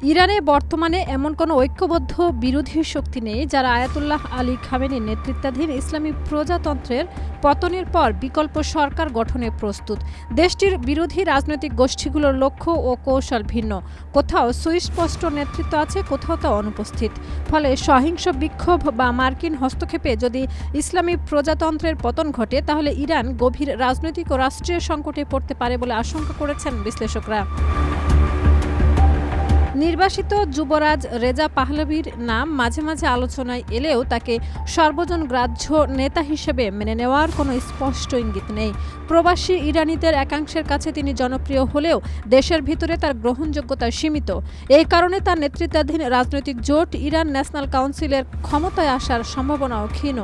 ইরানে বর্তমানে এমন কোনো ঐক্যবদ্ধ বিরোধী শক্তি নেই যারা আয়াতুল্লাহ আলী খামেনির নেতৃত্বাধীন ইসলামী প্রজাতন্ত্রের পতনের পর বিকল্প সরকার গঠনে প্রস্তুত। দেশটির বিরোধী রাজনৈতিক গোষ্ঠীগুলোর লক্ষ্য ও কৌশল ভিন্ন। কোথাও সুস্পষ্ট নেতৃত্ব আছে, কোথাও তা অনুপস্থিত। ফলে সহিংস বিক্ষোভ বা মার্কিন হস্তক্ষেপে যদি ইসলামী প্রজাতন্ত্রের পতন ঘটে, তাহলে ইরান গভীর রাজনৈতিক ও রাষ্ট্রীয় সংকটে পড়তে পারে বলে আশঙ্কা করেছেন বিশ্লেষকরা। নির্বাসিত যুবরাজ রেজা পাহলভির নাম মাঝে মাঝে আলোচনায় এলেও তাকে সর্বজনগ্রাহ্য নেতা হিসেবে মেনে নেওয়ার কোনো স্পষ্ট ইঙ্গিত নেই। প্রবাসী ইরানিদের একাংশের কাছে তিনি জনপ্রিয় হলেও দেশের ভিতরে তার গ্রহণযোগ্যতা সীমিত। এই কারণে তার নেতৃত্বাধীন রাজনৈতিক জোট ইরান ন্যাশনাল কাউন্সিলের ক্ষমতায় আসার সম্ভাবনাও ক্ষীণ।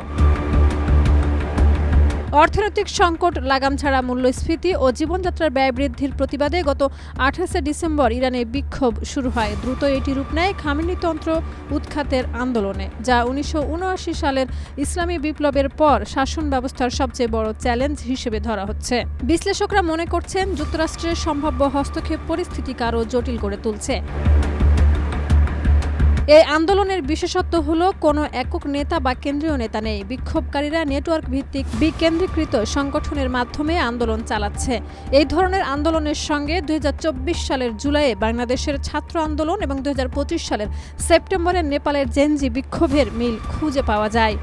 অর্থনৈতিক সংকট, লাগাম ছাড়া মূল্যস্ফীতি ও জীবনযাত্রার ব্যয় বৃদ্ধির প্রতিবাদে গত 28 ডিসেম্বর ইরানে বিক্ষোভ শুরু হয়। দ্রুত এটি রূপ নেয় খামেনিতন্ত্র উৎখাতের আন্দোলনে, যা 1979 সালের ইসলামী বিপ্লবের পর শাসন ব্যবস্থার সবচেয়ে বড় চ্যালেঞ্জ হিসেবে ধরা হচ্ছে। বিশ্লেষকরা মনে করছেন, যুক্তরাষ্ট্রের সম্ভাব্য হস্তক্ষেপ পরিস্থিতিকে আরও জটিল করে তুলছে। এই আন্দোলনের বিশেষত্ব হলো কোনো একক নেতা বা কেন্দ্রীয় নেতা নেই। বিক্ষোভকারীরা নেটওয়ার্ক ভিত্তিক বিকেন্দ্রীকৃত সংগঠনের মাধ্যমে আন্দোলন চালাচ্ছে। এই ধরনের আন্দোলনের সঙ্গে 2024 সালের জুলাইয়ে বাংলাদেশের ছাত্র আন্দোলন এবং 2025 সালের সেপ্টেম্বরে নেপালের জেনজি বিক্ষোভের মিল খুঁজে পাওয়া যায়।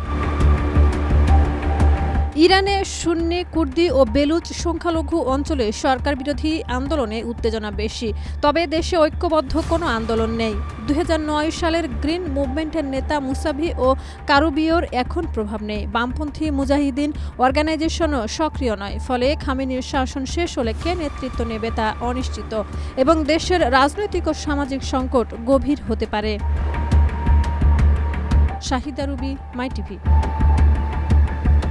ইরানে সুন্নি, কুর্দি ও বেলুচ সংখ্যালঘু অঞ্চলে সরকার বিরোধী আন্দোলনে উত্তেজনা বেশি। তবে দেশে ঐক্যবদ্ধ কোনো আন্দোলন নেই। 2009 সালের গ্রিন মুভমেন্টের নেতা মুসাভি ও কারুবিওর এখন প্রভাব নেই। বামপন্থী মুজাহিদিন অর্গানাইজেশনও সক্রিয় নয়। ফলে খামেনির শাসন শেষ হলে কে নেতৃত্ব নেবে তা অনিশ্চিত এবং দেশের রাজনৈতিক ও সামাজিক সংকট গভীর হতে পারে। শাহিদা রুবি, মাই টিভি।